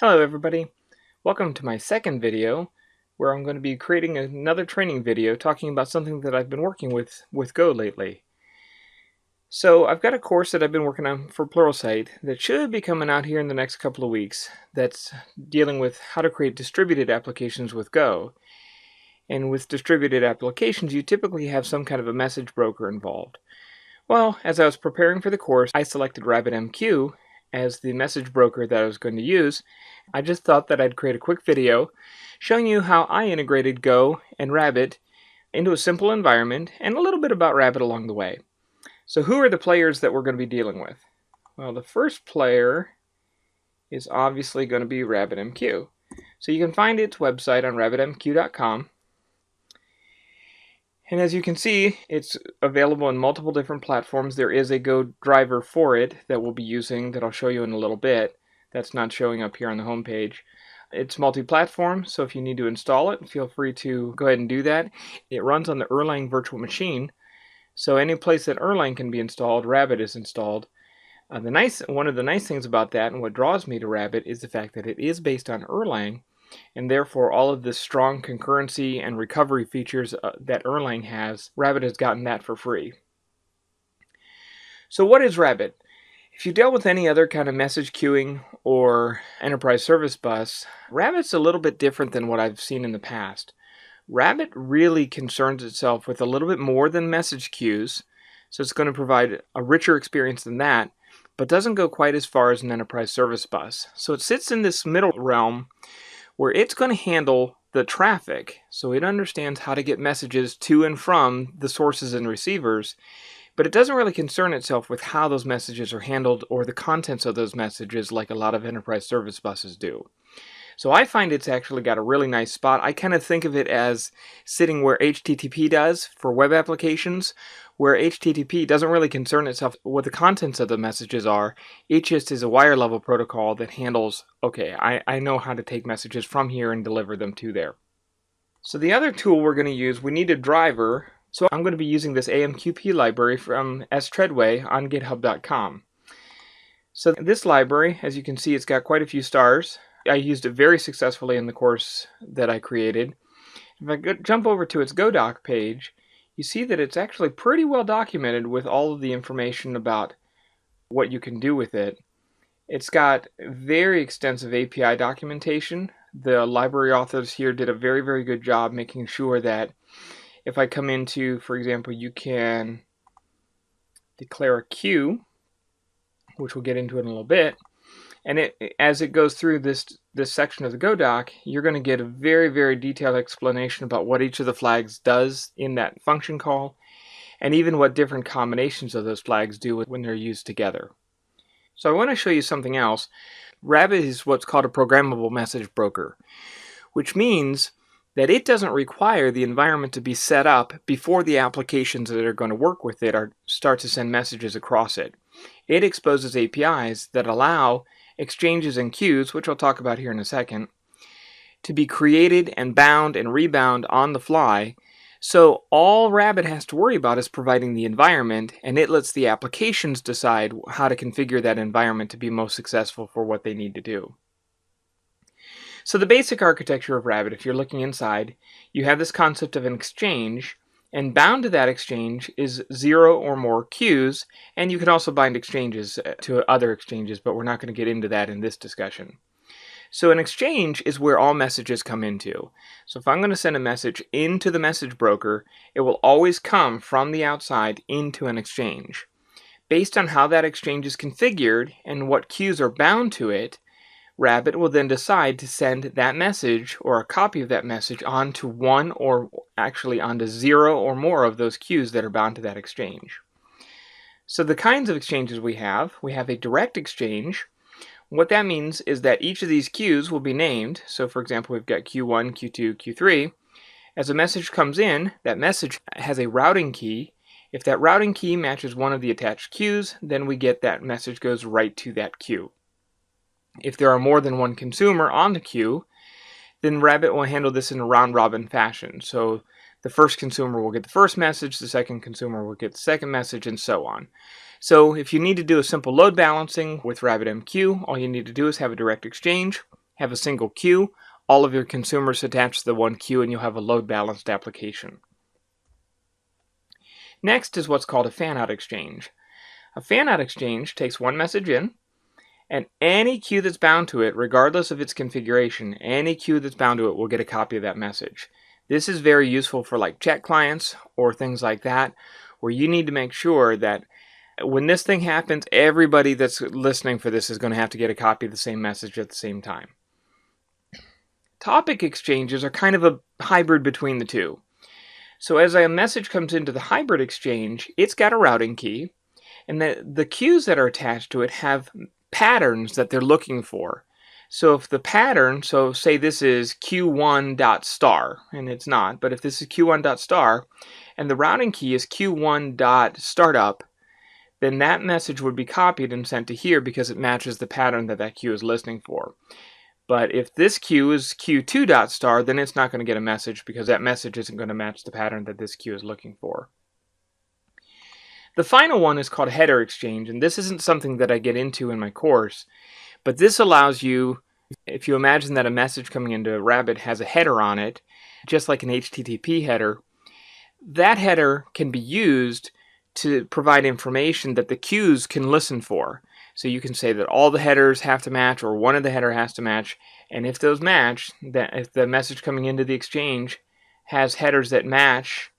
Hello everybody, welcome to my second video where I'm going to be creating another training video talking about something that I've been working with Go lately. So I've got a course that I've been working on for Pluralsight that should be coming out here in the next couple of weeks that's dealing with how to create distributed applications with Go. And with distributed applications you typically have some kind of a message broker involved. Well, as I was preparing for the course, I selected RabbitMQ as the message broker that I was going to use. I just thought that I'd create a quick video showing you how I integrated Go and Rabbit into a simple environment and a little bit about Rabbit along the way. So who are the players that we're going to be dealing with? Well, the first player is obviously going to be RabbitMQ. So you can find its website on rabbitmq.com. And as you can see, it's available in multiple different platforms. There is a Go driver for it that we'll be using that I'll show you in a little bit. That's not showing up here on the home page. It's multi-platform, so if you need to install it, feel free to go ahead and do that. It runs on the Erlang virtual machine, so any place that Erlang can be installed, Rabbit is installed. One of the nice things about that, and what draws me to Rabbit, is the fact that it is based on Erlang, and therefore all of the strong concurrency and recovery features that Erlang has, Rabbit has gotten that for free. So what is Rabbit? If you dealt with any other kind of message queuing or enterprise service bus, Rabbit's a little bit different than what I've seen in the past. Rabbit really concerns itself with a little bit more than message queues, so it's going to provide a richer experience than that, but doesn't go quite as far as an enterprise service bus. So it sits in this middle realm where it's going to handle the traffic, so it understands how to get messages to and from the sources and receivers, but it doesn't really concern itself with how those messages are handled or the contents of those messages like a lot of enterprise service buses do. So I find it's actually got a really nice spot. I kind of think of it as sitting where HTTP does for web applications, where HTTP doesn't really concern itself with what the contents of the messages are. It just is a wire level protocol that handles, okay, I know how to take messages from here and deliver them to there. So the other tool we're going to use, we need a driver. So I'm going to be using this AMQP library from S-Treadway on github.com. So this library, as you can see, it's got quite a few stars. I used it very successfully in the course that I created. If I jump over to its GoDoc page, you see that it's actually pretty well documented with all of the information about what you can do with it. It's got very extensive API documentation. The library authors here did a very, very good job making sure that if I come into, for example, you can declare a queue, which we'll get into in a little bit, and as it goes through this section of the GoDoc, you're going to get a very, very detailed explanation about what each of the flags does in that function call, and even what different combinations of those flags do when they're used together. So I want to show you something else. Rabbit is what's called a programmable message broker, which means that it doesn't require the environment to be set up before the applications that are going to work with it start to send messages across it. It exposes APIs that allow exchanges and queues, which I'll talk about here in a second, to be created and bound and rebound on the fly. So all Rabbit has to worry about is providing the environment, and it lets the applications decide how to configure that environment to be most successful for what they need to do. So the basic architecture of Rabbit, if you're looking inside, you have this concept of an exchange, and bound to that exchange is 0 or more queues, and you can also bind exchanges to other exchanges, but we're not going to get into that in this discussion. So an exchange is where all messages come into. So if I'm going to send a message into the message broker, it will always come from the outside into an exchange. Based on how that exchange is configured and what queues are bound to it, Rabbit will then decide to send that message or a copy of that message onto one or actually onto 0 or more of those queues that are bound to that exchange. So the kinds of exchanges we have a direct exchange. What that means is that each of these queues will be named. So for example, we've got Q1, Q2, Q3. As a message comes in, that message has a routing key. If that routing key matches one of the attached queues, then we get that message goes right to that queue. If there are more than one consumer on the queue, then Rabbit will handle this in a round-robin fashion. So the first consumer will get the first message, the second consumer will get the second message, and so on. So if you need to do a simple load balancing with RabbitMQ, all you need to do is have a direct exchange, have a single queue, all of your consumers attached to the one queue, and you'll have a load balanced application. Next is what's called a fan-out exchange. A fan-out exchange takes one message in, and any queue that's bound to it, regardless of its configuration, any queue that's bound to it will get a copy of that message. This is very useful for like chat clients or things like that, where you need to make sure that when this thing happens, everybody that's listening for this is going to have to get a copy of the same message at the same time. Topic exchanges are kind of a hybrid between the two. So as a message comes into the hybrid exchange, it's got a routing key, and the queues that are attached to it have patterns that they're looking for. So if the pattern, so say this is q1.star, and it's not, but if this is q1.star, and the routing key is q1.startup, then that message would be copied and sent to here because it matches the pattern that that queue is listening for. But if this queue is q2.star, then it's not going to get a message because that message isn't going to match the pattern that this queue is looking for. The final one is called header exchange, and this isn't something that I get into in my course, but this allows you, if you imagine that a message coming into Rabbit has a header on it, just like an HTTP header, that header can be used to provide information that the queues can listen for. So you can say that all the headers have to match or one of the header has to match, and if those match, that if the message coming into the exchange has headers that match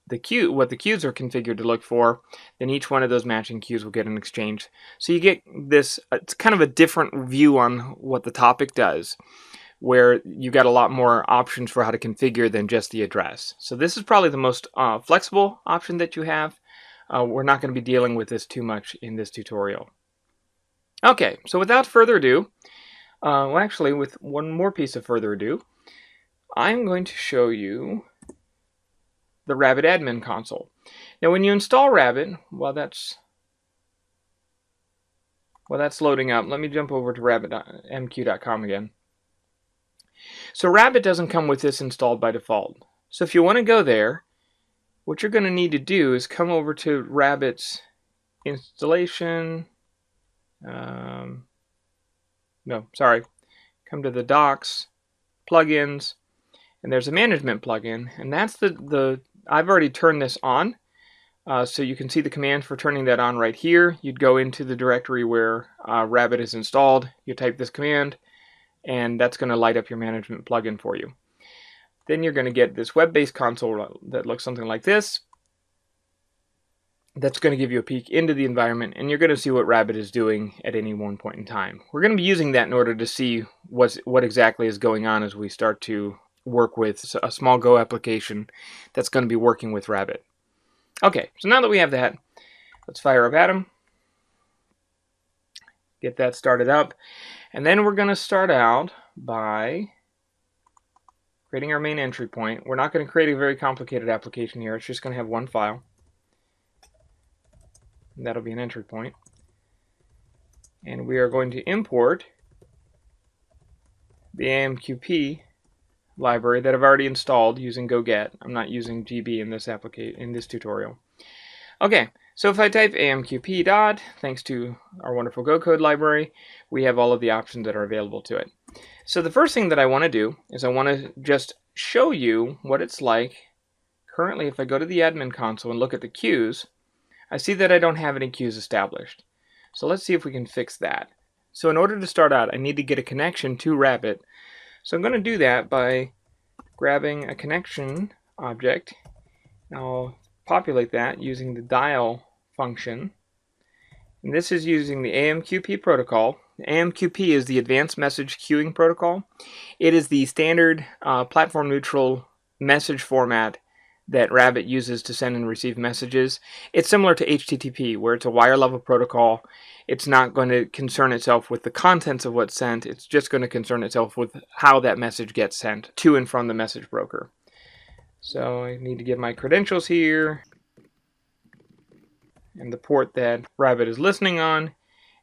the queue, what the queues are configured to look for, then each one of those matching queues will get an exchange. So you get this, it's kind of a different view on what the topic does, where you got a lot more options for how to configure than just the address. So this is probably the most flexible option that you have. We're not going to be dealing with this too much in this tutorial. Okay, so without further ado, well actually with one more piece of further ado, I'm going to show you the Rabbit admin console. Now when you install Rabbit, while that's loading up, let me jump over to RabbitMQ.com again. So Rabbit doesn't come with this installed by default. So if you want to go there, what you're going to need to do is come over to Rabbit's installation. Come to the docs, plugins, and there's a management plugin, and that's I've already turned this on, so you can see the command for turning that on right here. You'd go into the directory where Rabbit is installed, you type this command, and that's going to light up your management plugin for you. Then you're going to get this web-based console that looks something like this. That's going to give you a peek into the environment, and you're going to see what Rabbit is doing at any one point in time. We're going to be using that in order to see what exactly is going on as we start to work with a small Go application that's going to be working with Rabbit. Okay, so now that we have that, let's fire up Atom, get that started up, and then we're going to start out by creating our main entry point. We're not going to create a very complicated application here. It's just going to have one file. That'll be an entry point. And we are going to import the AMQP library that I've already installed using GoGet. I'm not using GB in this tutorial. Okay, so if I type AMQP dot, thanks to our wonderful Go code library, we have all of the options that are available to it. So the first thing that I want to do is I want to just show you what it's like currently. If I go to the admin console and look at the queues, I see that I don't have any queues established. So let's see if we can fix that. So in order to start out, I need to get a connection to Rabbit. So I'm going to do that by grabbing a connection object. I'll populate that using the dial function. And this is using the AMQP protocol. The AMQP is the Advanced Message Queuing Protocol. It is the standard platform-neutral message format that Rabbit uses to send and receive messages. It's similar to HTTP, where it's a wire level protocol. It's not going to concern itself with the contents of what's sent. It's just going to concern itself with how that message gets sent to and from the message broker. So I need to get my credentials here and the port that Rabbit is listening on,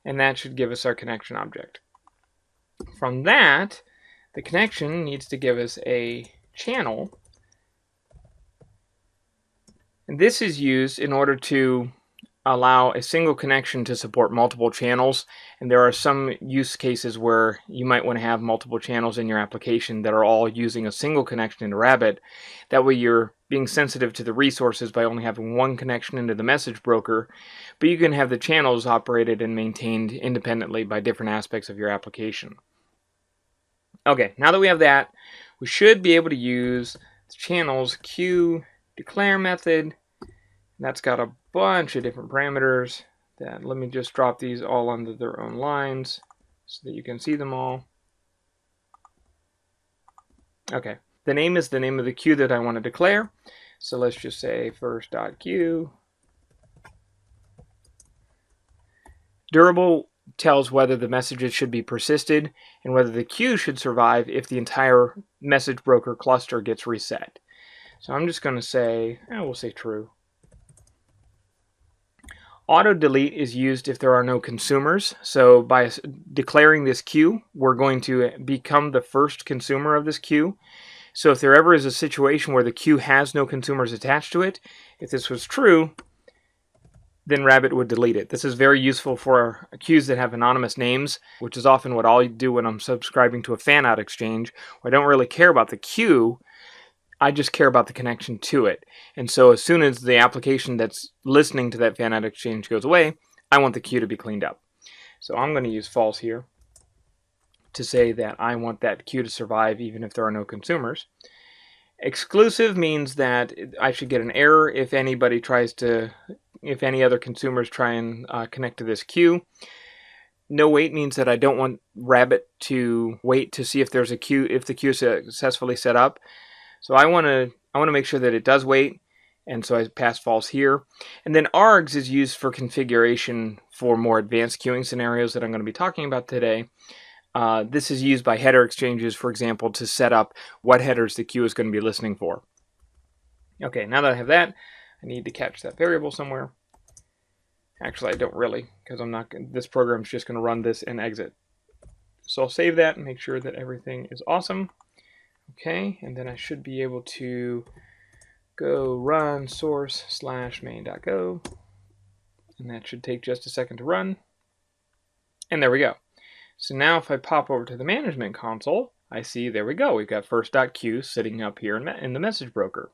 and that should give us our connection object. From that, the connection needs to give us a channel. And this is used in order to allow a single connection to support multiple channels, and there are some use cases where you might want to have multiple channels in your application that are all using a single connection into Rabbit. That way you're being sensitive to the resources by only having one connection into the message broker, but you can have the channels operated and maintained independently by different aspects of your application. Okay, now that we have that, we should be able to use the channels queue declare method. That's got a bunch of different parameters. Let me just drop these all onto their own lines so that you can see them all. Okay, the name is the name of the queue that I want to declare. So let's just say first.queue. Durable tells whether the messages should be persisted and whether the queue should survive if the entire message broker cluster gets reset. So I'm just going to say, we'll say true. Auto delete is used if there are no consumers. So by declaring this queue, we're going to become the first consumer of this queue. So if there ever is a situation where the queue has no consumers attached to it, if this was true, then Rabbit would delete it. This is very useful for queues that have anonymous names, which is often what I'll do when I'm subscribing to a fan-out exchange, where I don't really care about the queue, I just care about the connection to it. And so as soon as the application that's listening to that fan-out exchange goes away, I want the queue to be cleaned up. So I'm going to use false here to say that I want that queue to survive even if there are no consumers. Exclusive means that I should get an error if any other consumers try and connect to this queue. No wait means that I don't want Rabbit to wait to see if there's a queue, if the queue is successfully set up. So I want to make sure that it does wait, and so I pass false here. And then args is used for configuration for more advanced queuing scenarios that I'm going to be talking about today. This is used by header exchanges, for example, to set up what headers the queue is going to be listening for. Okay, now that I have that, I need to catch that variable somewhere. Actually, I don't really, because this program's just going to run this and exit. So I'll save that and make sure that everything is awesome. Okay, and then I should be able to go run source/main.go, and that should take just a second to run. And there we go. So now if I pop over to the management console, I see, there we go, we've got first.queue sitting up here in the message broker.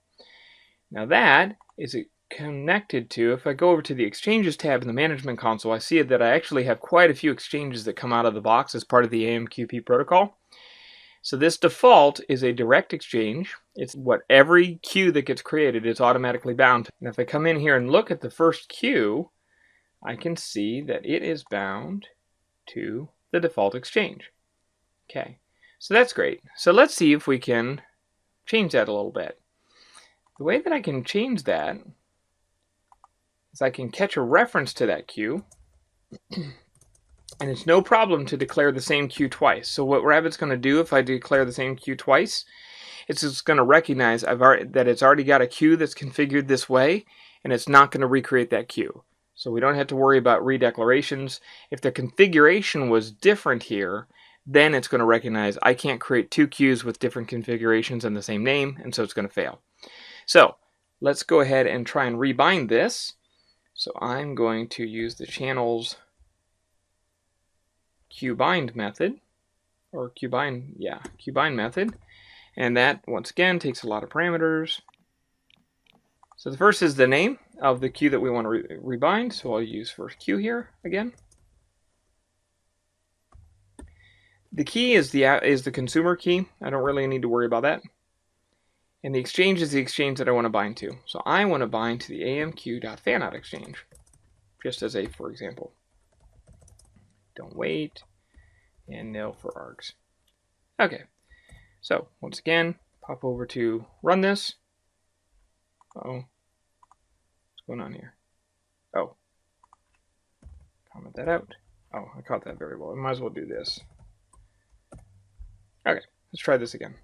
Now that is connected to, if I go over to the exchanges tab in the management console, I see that I actually have quite a few exchanges that come out of the box as part of the AMQP protocol. So this default is a direct exchange. It's what every queue that gets created is automatically bound to. And if I come in here and look at the first queue, I can see that it is bound to the default exchange. Okay, so that's great. So let's see if we can change that a little bit. The way that I can change that is I can catch a reference to that queue, and it's no problem to declare the same queue twice. So what Rabbit's going to do if I declare the same queue twice, it's just going to recognize that it's already got a queue that's configured this way, and it's not going to recreate that queue. So we don't have to worry about redeclarations. If the configuration was different here, then it's going to recognize I can't create two queues with different configurations and the same name, and so it's going to fail. So let's go ahead and try and rebind this. So I'm going to use the channels queuebind method, or queuebind method, and that once again takes a lot of parameters. So the first is the name of the queue that we want to rebind, so I'll use first queue here again. The key is the consumer key. I don't really need to worry about that. And the exchange is the exchange that I want to bind to. So I want to bind to the AMQ.fanout exchange, just as a for example. Don't wait, and nil for args. Okay, so once again, pop over to run this. Uh-oh, what's going on here? Oh, comment that out. Oh, I caught that very well. I might as well do this. Okay, let's try this again.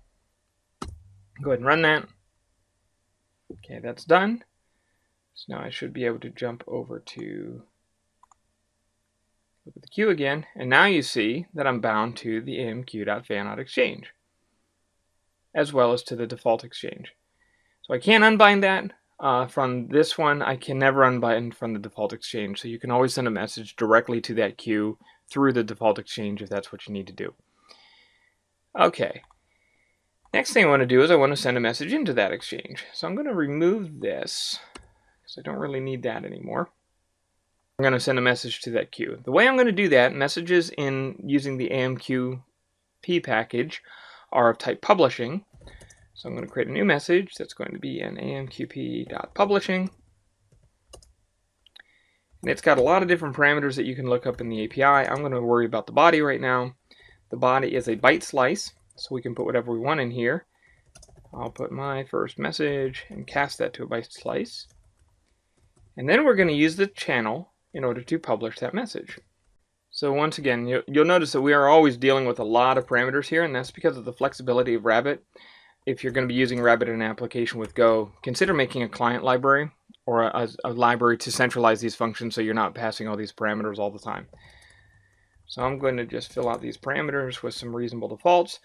Go ahead and run that. Okay, that's done. So now I should be able to jump over to look at the queue again, and now you see that I'm bound to the AMQ.fanout exchange, as well as to the default exchange. So I can't unbind that. From this one, I can never unbutton from the default exchange, so you can always send a message directly to that queue through the default exchange if that's what you need to do. Okay. Next thing I want to do is I want to send a message into that exchange. So I'm going to remove this because I don't really need that anymore. I'm going to send a message to that queue. The way I'm going to do that, messages in using the AMQP package are of type publishing. So I'm going to create a new message that's going to be an AMQP.publishing. And it's got a lot of different parameters that you can look up in the API. I'm going to worry about the body right now. The body is a byte slice, so we can put whatever we want in here. I'll put my first message and cast that to a byte slice. And then we're going to use the channel in order to publish that message. So once again, you'll notice that we are always dealing with a lot of parameters here, and that's because of the flexibility of Rabbit. If you're going to be using Rabbit in an application with Go, consider making a client library or a library to centralize these functions so you're not passing all these parameters all the time. So I'm going to just fill out these parameters with some reasonable defaults.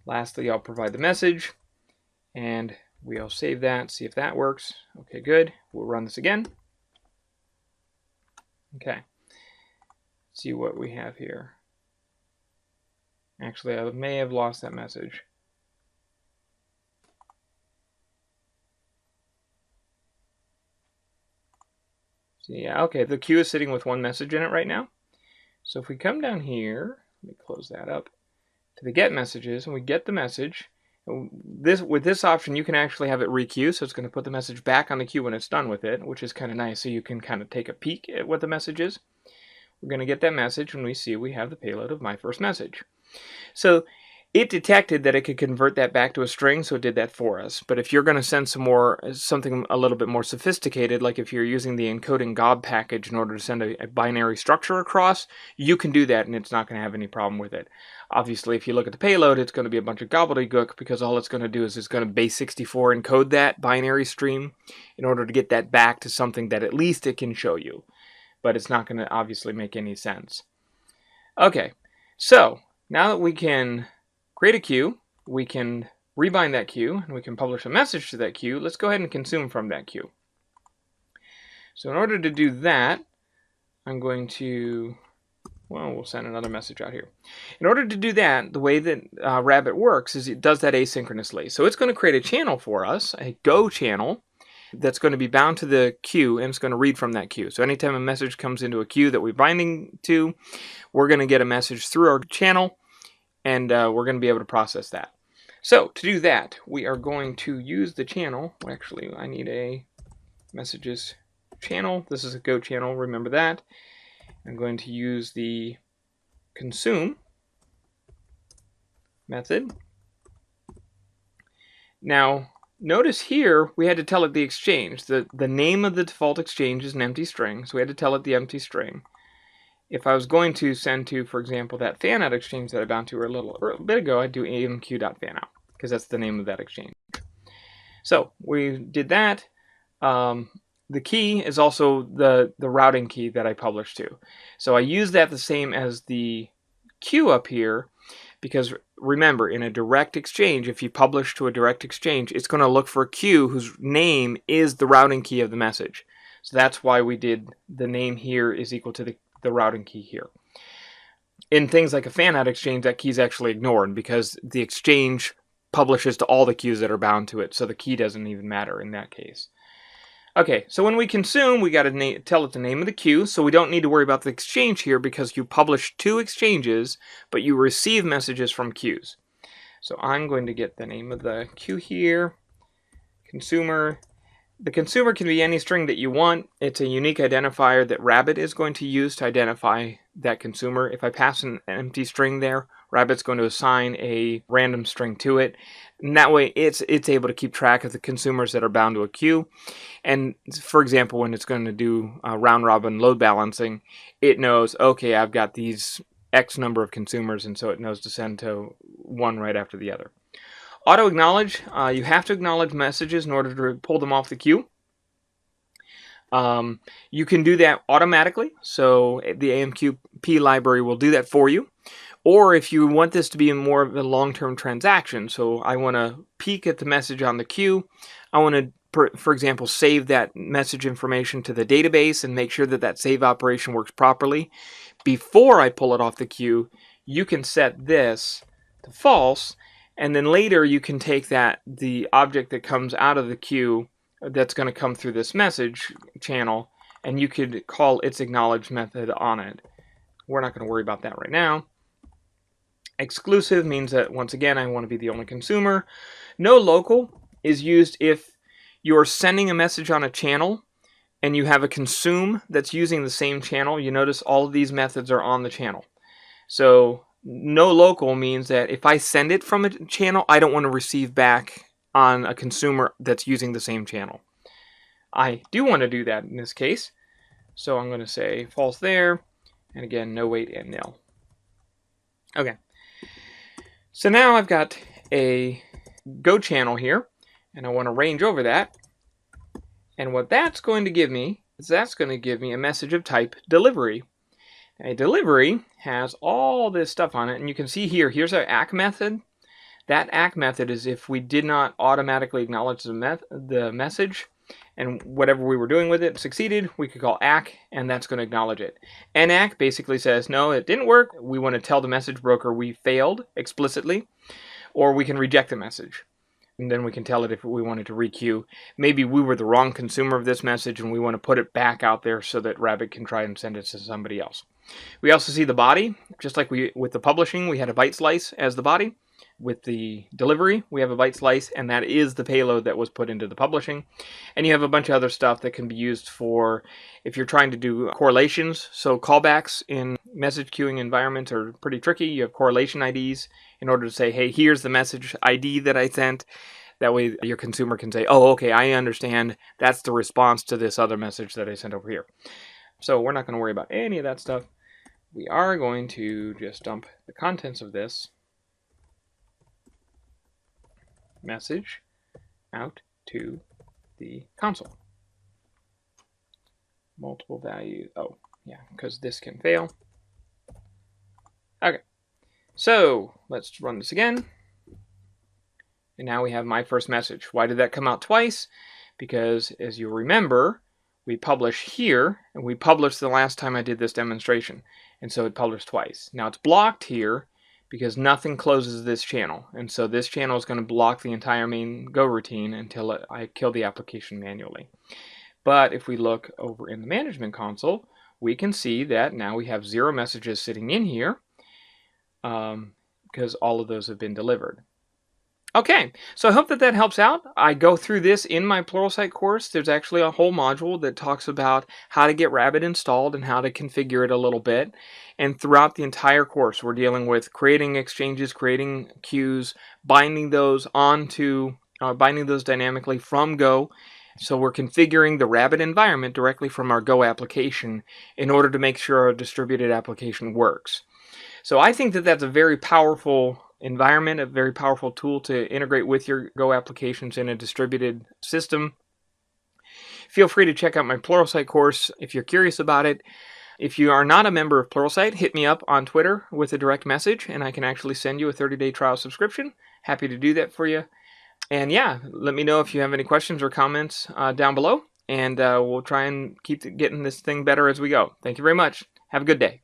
Lastly, I'll provide the message, and we'll save that, see if that works. Okay, good. We'll run this again. Okay. See what we have here. Actually, I may have lost that message. Yeah, okay, the queue is sitting with one message in it right now. So if we come down here, let me close that up, to the get messages, and we get the message, with this option you can actually have it requeue, so it's going to put the message back on the queue when it's done with it, which is kind of nice, so you can kind of take a peek at what the message is. We're going to get that message when we see we have the payload of my first message. So it detected that it could convert that back to a string, so it did that for us. But if you're going to send something a little bit more sophisticated, like if you're using the encoding gob package in order to send a binary structure across, you can do that and it's not going to have any problem with it. Obviously, if you look at the payload, it's going to be a bunch of gobbledygook because all it's going to do is it's going to base64 encode that binary stream in order to get that back to something that at least it can show you. But it's not going to obviously make any sense. Okay, so now that we can create a queue, we can rebind that queue, and we can publish a message to that queue. Let's go ahead and consume from that queue. So in order to do that, I'm going to, well, we'll send another message out here. In order to do that, the way that Rabbit works is it does that asynchronously. So it's going to create a channel for us, a Go channel, that's going to be bound to the queue, and it's going to read from that queue. So anytime a message comes into a queue that we're binding to, we're going to get a message through our channel, and we're going to be able to process that. So to do that, we are going to use the channel. Actually, I need a messages channel. This is a Go channel, remember that. I'm going to use the consume method. Now, notice here we had to tell it the exchange. The name of the default exchange is an empty string, so we had to tell it the empty string. If I was going to send to, for example, that fanout exchange that I bound to a little bit ago, I'd do amq.fanout, because that's the name of that exchange. So we did that. The key is also the routing key that I published to. So I use that the same as the queue up here, because remember, in a direct exchange, if you publish to a direct exchange, it's going to look for a queue whose name is the routing key of the message. So that's why we did the name here is equal to the routing key here. In things like a fanout exchange, that key is actually ignored because the exchange publishes to all the queues that are bound to it, so the key doesn't even matter in that case. Okay, so when we consume, we got to tell it the name of the queue, so we don't need to worry about the exchange here because you publish two exchanges, but you receive messages from queues. So I'm going to get the name of the queue here, consumer. The consumer can be any string that you want. It's a unique identifier that Rabbit is going to use to identify that consumer. If I pass an empty string there, Rabbit's going to assign a random string to it. And that way it's able to keep track of the consumers that are bound to a queue. And for example, when it's going to do round robin load balancing, it knows, okay, I've got these X number of consumers, and so it knows to send to one right after the other. Auto acknowledge, you have to acknowledge messages in order to pull them off the queue. You can do that automatically, so the AMQP library will do that for you. Or if you want this to be more of a long-term transaction, so I want to peek at the message on the queue, I want to for example, save that message information to the database and make sure that that save operation works properly. Before I pull it off the queue, you can set this to false, and then later you can take the object that comes out of the queue that's going to come through this message channel, and you could call its acknowledge method on it. We're not going to worry about that right now. Exclusive means that, once again, I want to be the only consumer. No local is used if you're sending a message on a channel and you have a consume that's using the same channel. You notice all of these methods are on the channel. So no local means that if I send it from a channel, I don't want to receive back on a consumer that's using the same channel. I do want to do that in this case. So I'm going to say false there. And again, no wait and nil. Okay. So now I've got a Go channel here, and I want to range over that. And what that's going to give me is that's going to give me a message of type delivery. A delivery has all this stuff on it, and you can see here, here's our ACK method. That ACK method is if we did not automatically acknowledge the message, and whatever we were doing with it succeeded, we could call ACK, and that's going to acknowledge it. And ACK basically says, no, it didn't work. We want to tell the message broker we failed explicitly, or we can reject the message. And then we can tell it if we wanted to requeue. Maybe we were the wrong consumer of this message, and we want to put it back out there so that Rabbit can try and send it to somebody else. We also see the body, just like with the publishing, we had a byte slice as the body. With the delivery, we have a byte slice, and that is the payload that was put into the publishing. And you have a bunch of other stuff that can be used for if you're trying to do correlations. So callbacks in message queuing environments are pretty tricky. You have correlation IDs in order to say, hey, here's the message ID that I sent. That way your consumer can say, oh, okay, I understand. That's the response to this other message that I sent over here. So we're not going to worry about any of that stuff. We are going to just dump the contents of this message out to the console. Multiple value. Oh, yeah, because this can fail. Okay, so let's run this again. And now we have my first message. Why did that come out twice? Because, as you remember, we publish here, and we published the last time I did this demonstration. And so it published twice. Now it's blocked here because nothing closes this channel. And so this channel is going to block the entire main Go routine until I kill the application manually. But if we look over in the management console, we can see that now we have 0 messages sitting in here because all of those have been delivered. Okay, so I hope that helps out. I go through this in my Pluralsight course. There's actually a whole module that talks about how to get Rabbit installed and how to configure it a little bit. And throughout the entire course, we're dealing with creating exchanges, creating queues, binding those dynamically from Go. So we're configuring the Rabbit environment directly from our Go application in order to make sure our distributed application works. So I think that that's a very powerful environment, a very powerful tool to integrate with your Go applications in a distributed system. Feel free to check out my Pluralsight course if you're curious about it. If you are not a member of Pluralsight, hit me up on Twitter with a direct message, and I can actually send you a 30-day trial subscription. Happy to do that for you. And yeah, let me know if you have any questions or comments down below, and we'll try and keep getting this thing better as we go. Thank you very much. Have a good day.